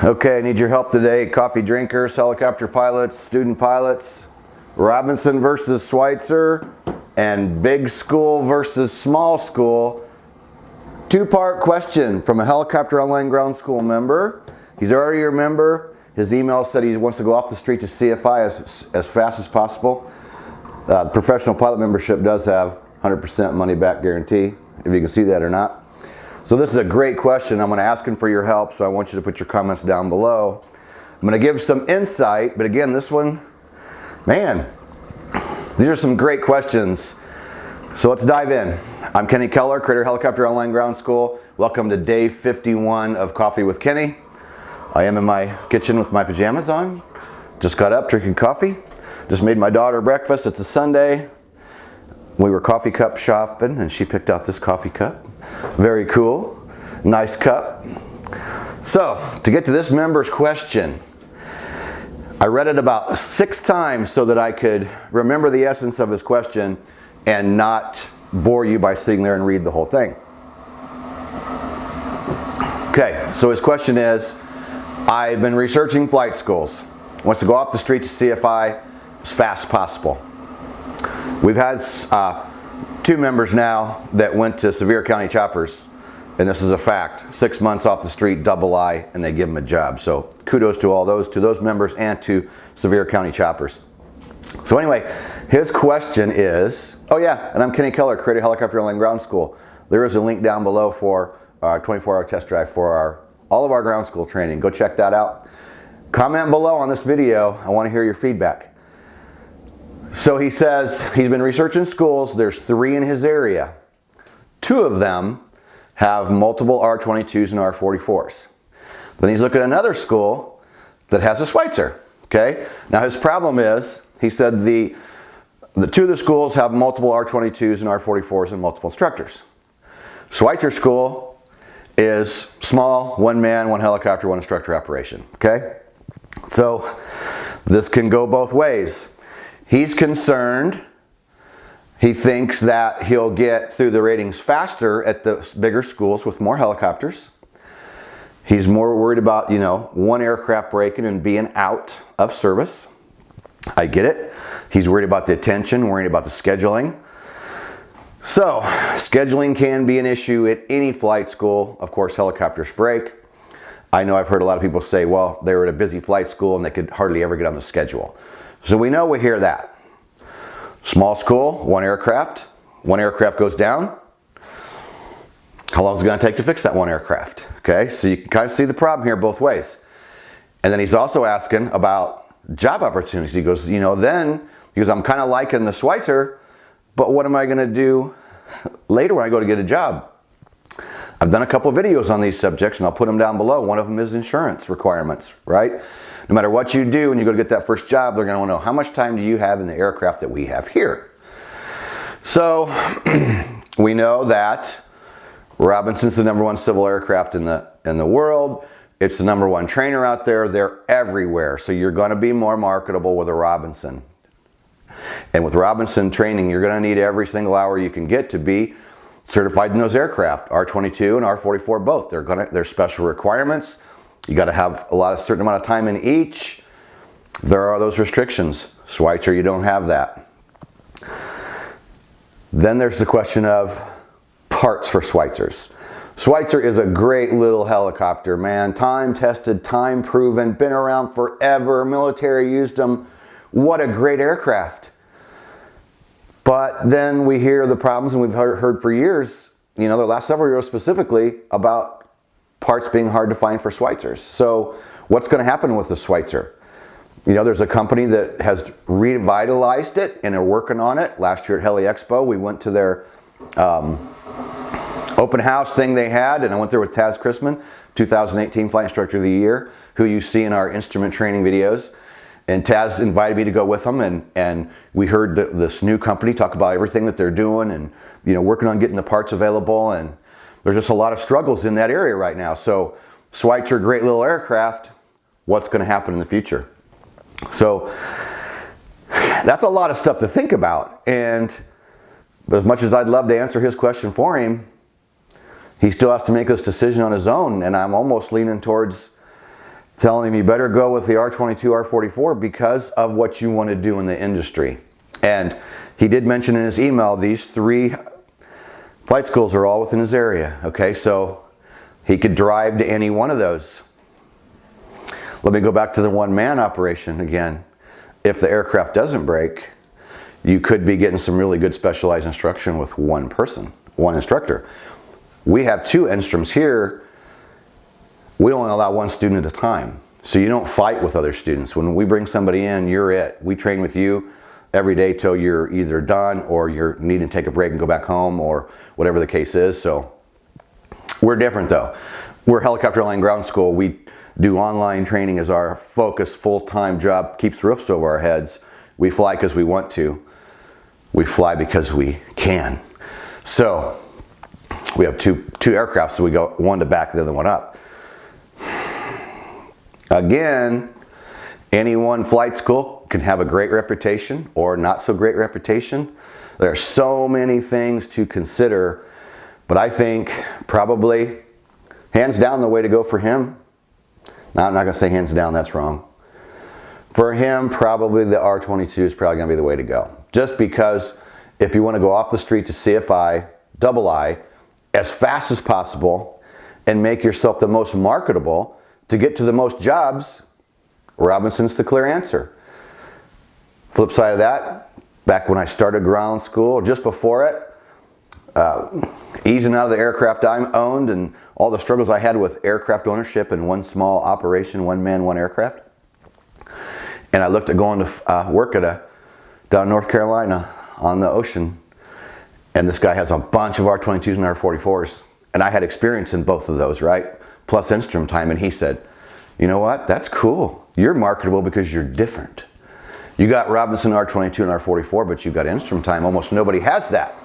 Okay, I need your help today. Coffee drinkers, helicopter pilots, student pilots, Robinson versus Schweizer, and big school versus small school. Two-part question from a helicopter online ground school member. He's already a member. His email said he wants to go off the street to CFII as fast as possible. The professional pilot membership does have 100% money back guarantee, if you can see that or not. So this is a great question. I'm going to ask him for your help, so I want you to put your comments down below. I'm going to give some insight, but again, this one, man, these are some great questions. So let's dive in. I'm Kenny Keller, Creator Helicopter Online Ground School. Welcome to day 51 of Coffee with Kenny. I am in my kitchen with my pajamas on. Just got up, drinking coffee. Just made my daughter breakfast. It's a Sunday. We were coffee cup shopping and she picked out this coffee cup. Very cool. Nice cup. So, to get to this member's question, I read it about 6 times so that I could remember the essence of his question and not bore you by sitting there and read the whole thing. Okay, so his question is, I've been researching flight schools. Wants to go off the street to CFI as fast as possible. We've had 2 members now that went to Sevier County Choppers, and this is a fact. 6 months off the street, double I, and they give them a job. So kudos to all those, to those members and to Sevier County Choppers. So anyway, his question is, oh yeah, and I'm Kenny Keller, Creator Helicopter Online Ground School. There is a link down below for our 24-hour test drive for all of our ground school training. Go check that out. Comment below on this video. I want to hear your feedback. So he says he's been researching schools. There's 3 in his area. 2 of them have multiple R22s and R44s. Then he's looking at another school that has a Schweizer. Okay. Now his problem is, he said the 2 of the schools have multiple R22s and R44s and multiple instructors. Schweizer school is small, 1 man, 1 helicopter, 1 instructor operation. Okay. So this can go both ways. He's concerned. He thinks that he'll get through the ratings faster at the bigger schools with more helicopters. He's more worried about, 1 aircraft breaking and being out of service. I get it. He's worried about the attention, worried about the scheduling. So, scheduling can be an issue at any flight school. Of course, helicopters break. I know I've heard a lot of people say, well, they were at a busy flight school and they could hardly ever get on the schedule. So we know we hear that. Small school, 1 aircraft. 1 aircraft goes down. How long is it going to take to fix that 1 aircraft? Okay, so you can kind of see the problem here both ways. And then he's also asking about job opportunities. He goes, I'm kind of liking the Schweizer, but what am I going to do later when I go to get a job? I've done a couple of videos on these subjects and I'll put them down below. One of them is insurance requirements, right? No matter what you do when you go to get that first job, they're going to want to know how much time do you have in the aircraft that we have here. So we know that Robinson's the #1 civil aircraft in the world. It's the #1 trainer out there. They're everywhere. So you're going to be more marketable with a Robinson. And with Robinson training, you're going to need every single hour you can get to be certified in those aircraft, R22 and R44 both. There's special requirements. You got to have a certain amount of time in each. There are those restrictions. Schweizer, you don't have that. Then there's the question of parts for Schweizers. Schweizer is a great little helicopter, man. Time tested, time proven, been around forever. Military used them. What a great aircraft. But then we hear the problems, and we've heard for years, the last several years specifically, about parts being hard to find for Schweizers. So what's going to happen with the Schweizer? There's a company that has revitalized it and are working on it. Last year at Heli Expo, we went to their open house thing they had, and I went there with Taz Chrisman, 2018 Flight Instructor of the Year, who you see in our instrument training videos. And Taz invited me to go with them, and we heard this new company talk about everything that they're doing and working on getting the parts available, and there's just a lot of struggles in that area right now. So Schweizer, great little aircraft. What's going to happen in the future? So that's a lot of stuff to think about. And as much as I'd love to answer his question for him, he still has to make this decision on his own. And I'm almost leaning towards telling him you better go with the R22, R44 because of what you want to do in the industry. And he did mention in his email these 3 flight schools are all within his area. Okay, so he could drive to any one of those. Let me go back to the one-man operation again. If the aircraft doesn't break, you could be getting some really good specialized instruction with one person, one instructor. We have 2 instruments here. We only allow 1 student at a time. So you don't fight with other students. When we bring somebody in, you're it. We train with you every day till you're either done or you're needing to take a break and go back home or whatever the case is. So we're different though. We're Helicopter Line Ground School. We do online training as our focus, full-time job, keeps roofs over our heads. We fly because we want to. We fly because we can. So we have two aircraft, so we go one to back the other one up. Again, any one flight school can have a great reputation or not so great reputation. There are so many things to consider, but I think probably hands down the way to go for him. Now, I'm not going to say hands down, that's wrong. For him, probably the R22 is probably going to be the way to go. Just because if you want to go off the street to CFI, II, as fast as possible and make yourself the most marketable to get to the most jobs, Robinson's the clear answer. Flip side of that, back when I started ground school, just before it, easing out of the aircraft I owned and all the struggles I had with aircraft ownership and one small operation, one man, one aircraft. And I looked at going to work at down in North Carolina on the ocean. And this guy has a bunch of R22s and R44s. And I had experience in both of those, right? Plus instrument time. And he said, you know what? That's cool. You're marketable because you're different. You got Robinson R22 and R44, but you got instrument time. Almost nobody has that.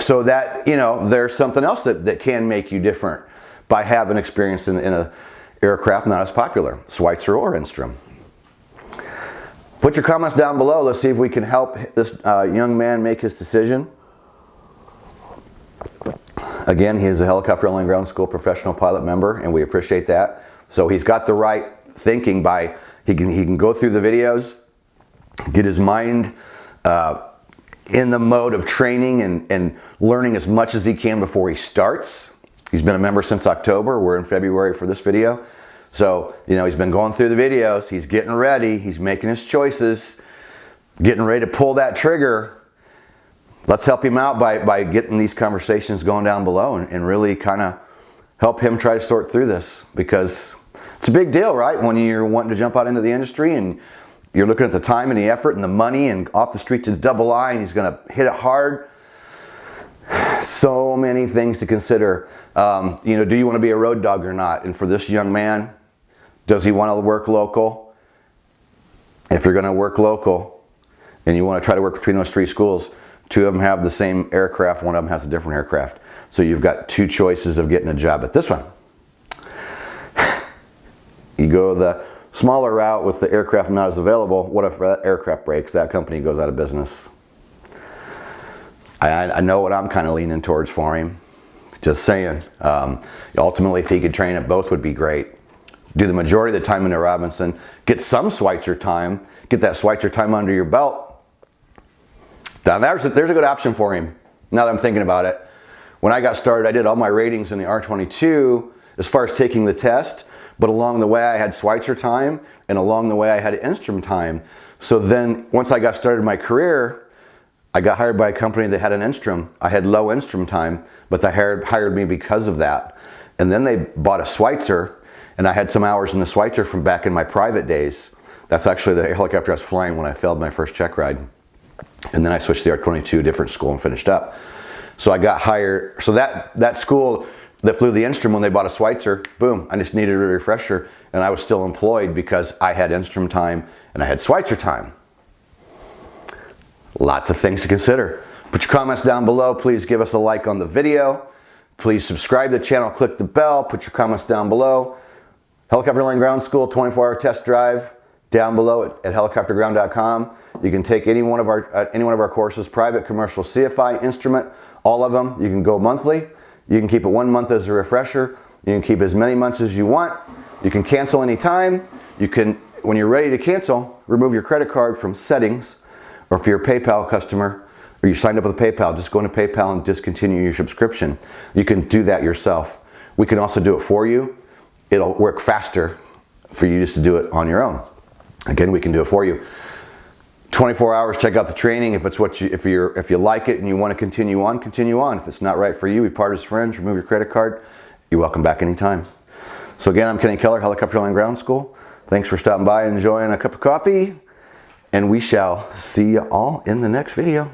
So that, you know, there's something else that can make you different by having experience in a aircraft not as popular, Schweizer or Instrum. Put your comments down below. Let's see if we can help this young man make his decision. Again, he is a Helicopter Line Ground School professional pilot member, and we appreciate that. So he's got the right thinking by, he can go through the videos, get his mind in the mode of training and learning as much as he can before he starts. He's been a member since October. We're in February for this video. So, you know, he's been going through the videos. He's getting ready. He's making his choices, getting ready to pull that trigger. Let's help him out by getting these conversations going down below and really kind of help him try to sort through this, because it's a big deal, right? When you're wanting to jump out into the industry and you're looking at the time and the effort and the money, and off the street to II, and he's going to hit it hard. So many things to consider. You know, do you want to be a road dog or not? And for this young man, does he want to work local? If you're going to work local and you want to try to work between those 3 schools, 2 of them have the same aircraft, 1 of them has a different aircraft. So you've got 2 choices of getting a job at this one. You go the smaller route with the aircraft not as available. What if that aircraft breaks? That company goes out of business. I know what I'm kind of leaning towards for him. Just saying. Ultimately, if he could train at both, would be great. Do the majority of the time in the Robinson. Get some Schweizer time. Get that Schweizer time under your belt. Now there's a good option for him. Now that I'm thinking about it. When I got started, I did all my ratings in the R22 as far as taking the test. But along the way, I had Schweizer time, and along the way, I had Instrum time. So then, once I got started in my career, I got hired by a company that had an Instrum. I had low Instrum time, but they hired me because of that. And then they bought a Schweizer, and I had some hours in the Schweizer from back in my private days. That's actually the helicopter I was flying when I failed my first check ride. And then I switched to the R22 to a different school and finished up. So I got hired. So that school that flew the Instrum, when they bought a Schweizer, boom, I just needed a refresher, and I was still employed because I had Instrum time and I had Schweizer time. Lots of things to consider. Put your comments down below. Please give us a like on the video. Please subscribe to the channel, click the bell, put your comments down below. Helicopter Line Ground School 24-hour test drive down below at helicopterground.com. You can take any one of our courses, private, commercial, CFI, instrument, all of them. You can go monthly. You can keep it 1 month as a refresher. You can keep as many months as you want. You can cancel anytime. You can, when you're ready to cancel, remove your credit card from settings, or if you're a PayPal customer, or you signed up with PayPal, just go into PayPal and discontinue your subscription. You can do that yourself. We can also do it for you. It'll work faster for you just to do it on your own. Again, we can do it for you. 24 hours, check out the training. If it's what you, if you like it and you want to continue on, continue on. If it's not right for you, we part as friends, remove your credit card. You're welcome back anytime. So again, I'm Kenny Keller, Helicopter Land Ground School. Thanks for stopping by and enjoying a cup of coffee. And we shall see you all in the next video.